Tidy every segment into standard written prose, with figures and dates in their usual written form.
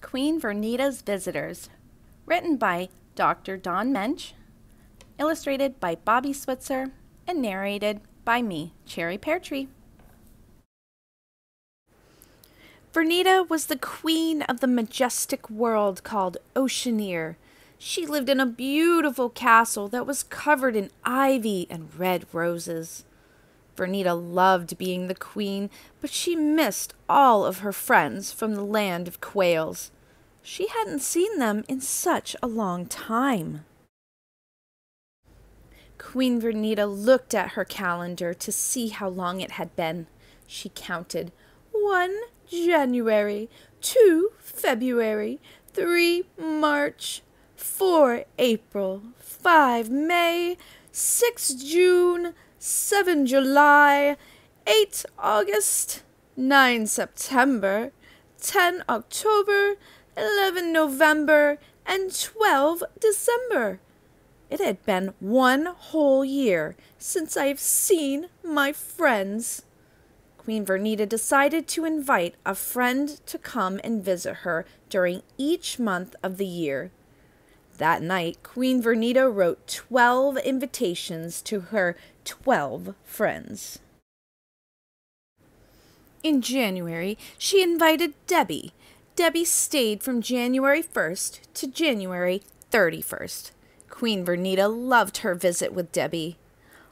Queen Vernita's Visitors, written by Dr. Don Menge, illustrated by Bobby Switzer, and narrated by me, Cherry Peartree. Vernita was the queen of the majestic world called Oceaneer. She lived in a beautiful castle that was covered in ivy and red roses. Vernita loved being the queen, but she missed all of her friends from the land of quails. She hadn't seen them in such a long time. Queen Vernita looked at her calendar to see how long it had been. She counted 1 January, 2 February, 3 March, 4 April, 5 May, 6 June, 7 July, 8 August, 9 September, 10 October, 11 November, and 12 December. It had been 1 whole year since I've seen my friends. Queen Vernita decided to invite a friend to come and visit her during each month of the year. That night, Queen Vernita wrote 12 invitations to her 12 friends. In January, she invited Debbie. Debbie stayed from January 1st to January 31st. Queen Vernita loved her visit with Debbie.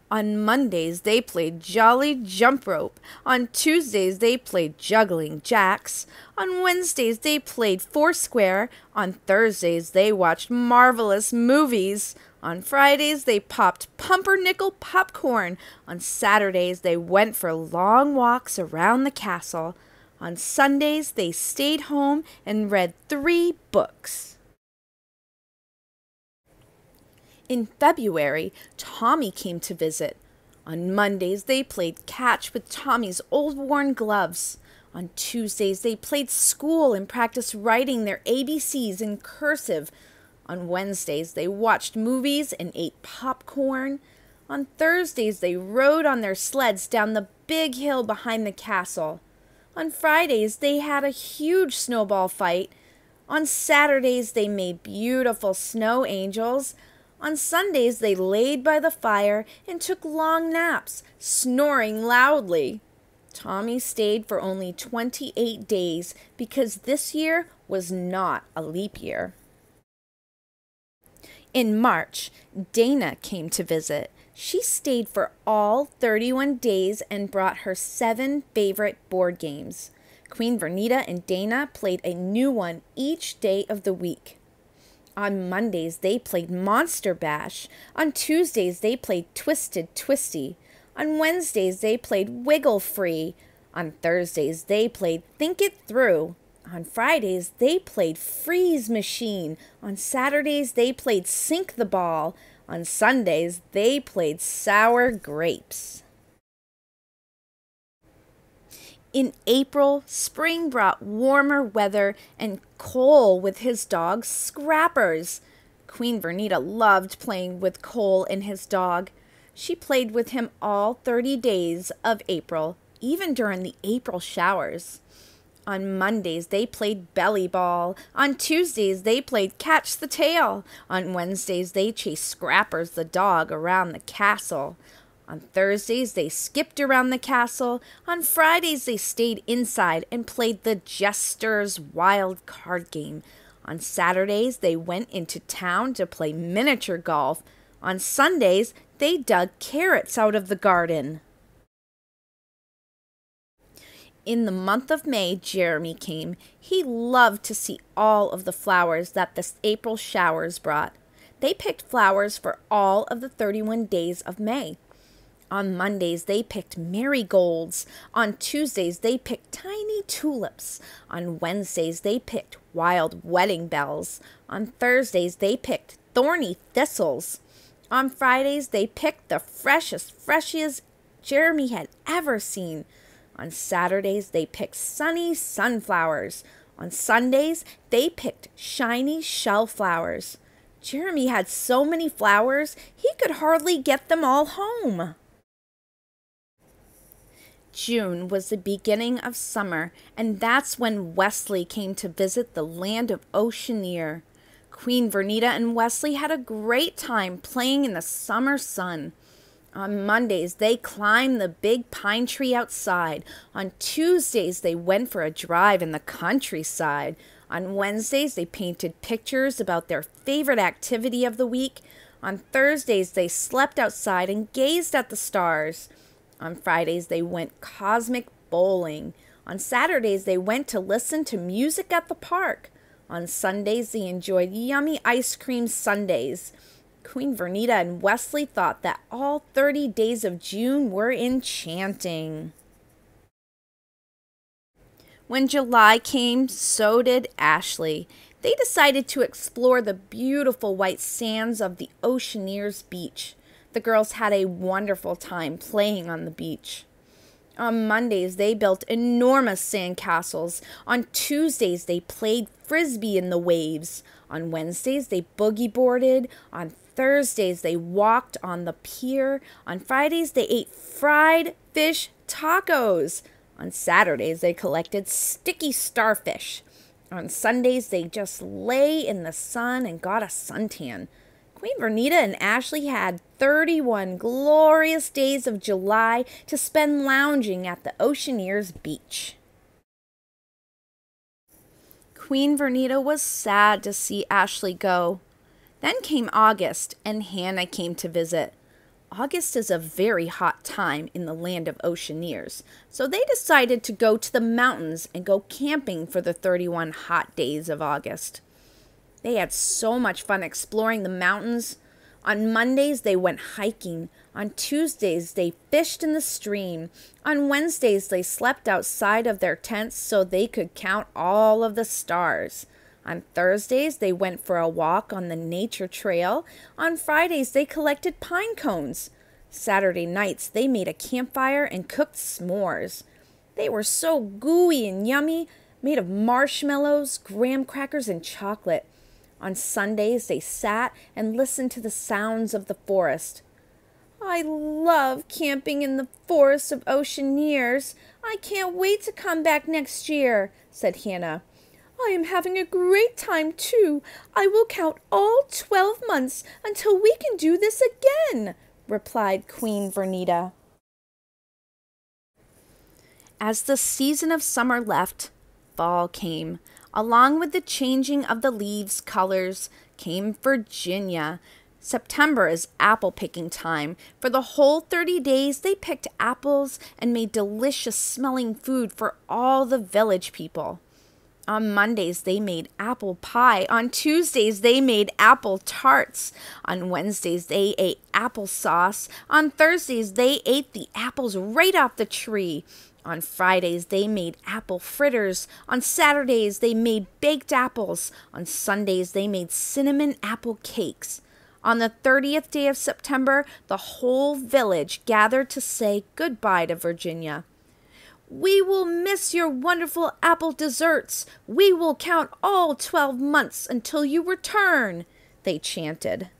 On Mondays, they played Jolly Jump Rope. On Tuesdays, they played Juggling Jacks. On Wednesdays, they played Foursquare. On Thursdays, they watched marvelous movies. On Fridays, they popped pumpernickel popcorn. On Saturdays, they went for long walks around the castle. On Sundays, they stayed home and read 3 books. In February, Tommy came to visit. On Mondays, they played catch with Tommy's old worn gloves. On Tuesdays, they played school and practiced writing their ABCs in cursive. On Wednesdays, they watched movies and ate popcorn. On Thursdays, they rode on their sleds down the big hill behind the castle. On Fridays, they had a huge snowball fight. On Saturdays, they made beautiful snow angels. On Sundays, they laid by the fire and took long naps, snoring loudly. Tommy stayed for only 28 days because this year was not a leap year. In March, Dana came to visit. She stayed for all 31 days and brought her 7 favorite board games. Queen Vernita and Dana played a new one each day of the week. On Mondays, they played Monster Bash. On Tuesdays, they played Twisted Twisty. On Wednesdays, they played Wiggle Free. On Thursdays, they played Think It Through. On Fridays, they played Freeze Machine. On Saturdays, they played Sink the Ball. On Sundays, they played Sour Grapes. In April, spring brought warmer weather and Cole with his dog Scrappers. Queen Vernita loved playing with Cole and his dog. She played with him all 30 days of April, even during the April showers. On Mondays, they played Belly Ball. On Tuesdays, they played Catch the Tail. On Wednesdays, they chased Scrappers the dog around the castle. On Thursdays, they skipped around the castle. On Fridays, they stayed inside and played the Jester's Wild Card Game. On Saturdays, they went into town to play miniature golf. On Sundays, they dug carrots out of the garden. In the month of May, Jeremy came. He loved to see all of the flowers that the April showers brought. They picked flowers for all of the 31 days of May. On Mondays, they picked marigolds. On Tuesdays, they picked tiny tulips. On Wednesdays, they picked wild wedding bells. On Thursdays, they picked thorny thistles. On Fridays, they picked the freshest Jeremy had ever seen. On Saturdays, they picked sunny sunflowers. On Sundays, they picked shiny shellflowers. Jeremy had so many flowers, he could hardly get them all home. June was the beginning of summer, and that's when Wesley came to visit the land of Oceaneer. Queen Vernita and Wesley had a great time playing in the summer sun. On Mondays, they climbed the big pine tree outside. On Tuesdays, they went for a drive in the countryside. On Wednesdays, they painted pictures about their favorite activity of the week. On Thursdays, they slept outside and gazed at the stars. On Fridays, they went cosmic bowling. On Saturdays, they went to listen to music at the park. On Sundays, they enjoyed yummy ice cream sundaes. Queen Vernita and Wesley thought that all 30 days of June were enchanting. When July came, so did Ashley. They decided to explore the beautiful white sands of the Oceaneers beach. The girls had a wonderful time playing on the beach. On Mondays, they built enormous sandcastles. On Tuesdays, they played frisbee in the waves. On Wednesdays, they boogie boarded. On Thursdays, they walked on the pier. On Fridays, they ate fried fish tacos. On Saturdays, they collected sticky starfish. On Sundays, they just lay in the sun and got a suntan. Queen Vernita and Ashley had 31 glorious days of July to spend lounging at the Oceaneers beach. Queen Vernita was sad to see Ashley go. Then came August, and Hannah came to visit. August is a very hot time in the land of Oceaneers, so they decided to go to the mountains and go camping for the 31 hot days of August. They had so much fun exploring the mountains. On Mondays, they went hiking. On Tuesdays, they fished in the stream. On Wednesdays, they slept outside of their tents so they could count all of the stars. On Thursdays, they went for a walk on the nature trail. On Fridays, they collected pine cones. Saturday nights, they made a campfire and cooked s'mores. They were so gooey and yummy, made of marshmallows, graham crackers, and chocolate. On Sundays, they sat and listened to the sounds of the forest. I love camping in the forests of Oceaneers. I can't wait to come back next year, said Hannah. I am having a great time, too. I will count all 12 months until we can do this again, replied Queen Vernita. As the season of summer left, fall came. Along with the changing of the leaves' colors came Virginia. September is apple picking time. For the whole 30 days, they picked apples and made delicious smelling food for all the village people. On Mondays, they made apple pie. On Tuesdays, they made apple tarts. On Wednesdays, they ate applesauce. On Thursdays, they ate the apples right off the tree. On Fridays, they made apple fritters. On Saturdays, they made baked apples. On Sundays, they made cinnamon apple cakes. On the 30th day of September, the whole village gathered to say goodbye to Virginia. We will miss your wonderful apple desserts. We will count all 12 months until you return, they chanted.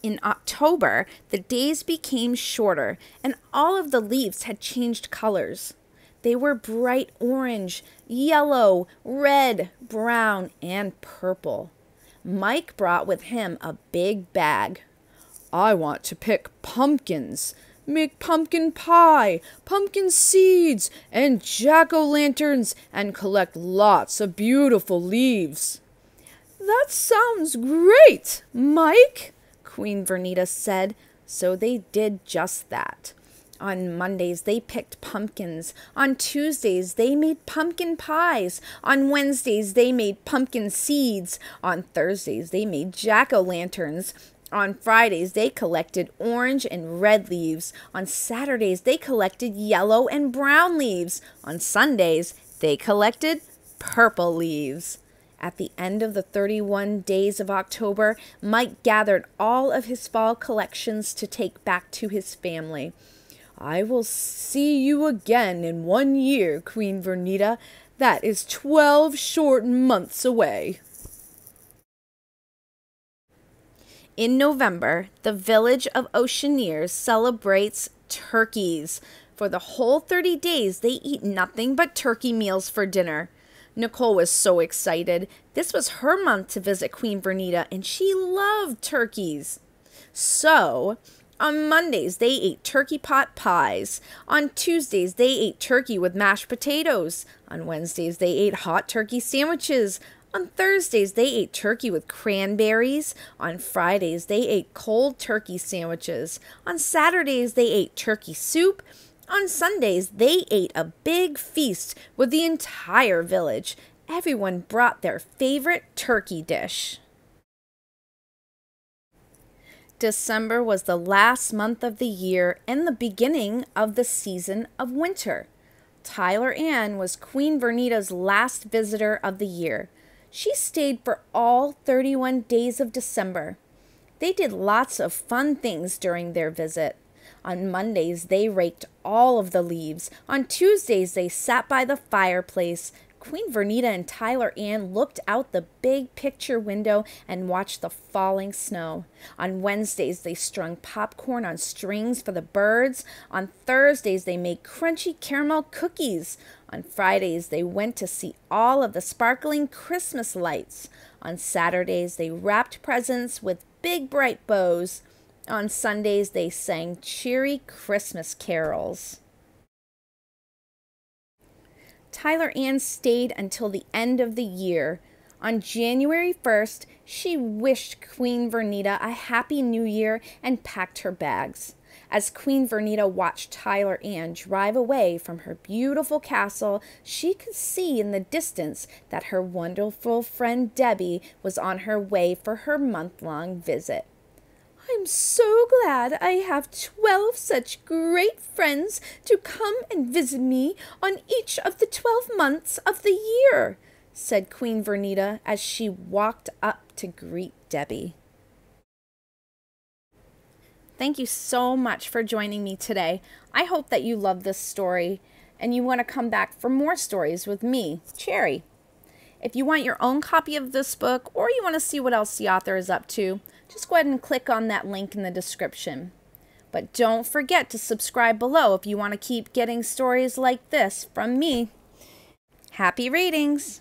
In October, the days became shorter, and all of the leaves had changed colors. They were bright orange, yellow, red, brown, and purple. Mike brought with him a big bag. I want to pick pumpkins, make pumpkin pie, pumpkin seeds, and jack-o'-lanterns, and collect lots of beautiful leaves. That sounds great, Mike, Queen Vernita said, so they did just that. On Mondays, they picked pumpkins. On Tuesdays, they made pumpkin pies. On Wednesdays, they made pumpkin seeds. On Thursdays, they made jack-o'-lanterns. On Fridays, they collected orange and red leaves. On Saturdays, they collected yellow and brown leaves. On Sundays, they collected purple leaves. At the end of the 31 days of October, Mike gathered all of his fall collections to take back to his family. I will see you again in 1 year, Queen Vernita. That is 12 short months away. In November, the village of Oceaneers celebrates turkeys. For the whole 30 days, they eat nothing but turkey meals for dinner. Nicole was so excited. This was her month to visit Queen Vernita, and she loved turkeys. So, on Mondays, they ate turkey pot pies. On Tuesdays, they ate turkey with mashed potatoes. On Wednesdays, they ate hot turkey sandwiches. On Thursdays, they ate turkey with cranberries. On Fridays, they ate cold turkey sandwiches. On Saturdays, they ate turkey soup. On Sundays, they ate a big feast with the entire village. Everyone brought their favorite turkey dish. December was the last month of the year and the beginning of the season of winter. Tyler Ann was Queen Vernita's last visitor of the year. She stayed for all 31 days of December. They did lots of fun things during their visit. On Mondays, they raked all of the leaves. On Tuesdays, they sat by the fireplace. Queen Vernita and Tyler Ann looked out the big picture window and watched the falling snow. On Wednesdays, they strung popcorn on strings for the birds. On Thursdays, they made crunchy caramel cookies. On Fridays, they went to see all of the sparkling Christmas lights. On Saturdays, they wrapped presents with big bright bows. On Sundays, they sang cheery Christmas carols. Tyler Ann stayed until the end of the year. On January 1st, she wished Queen Vernita a happy new year and packed her bags. As Queen Vernita watched Tyler Ann drive away from her beautiful castle, she could see in the distance that her wonderful friend Debbie was on her way for her month-long visit. "I'm so glad I have 12 such great friends to come and visit me on each of the 12 months of the year," said Queen Vernita as she walked up to greet Debbie. Thank you so much for joining me today. I hope that you love this story and you want to come back for more stories with me, Cherry. If you want your own copy of this book or you want to see what else the author is up to, just go ahead and click on that link in the description. But don't forget to subscribe below if you want to keep getting stories like this from me. Happy readings!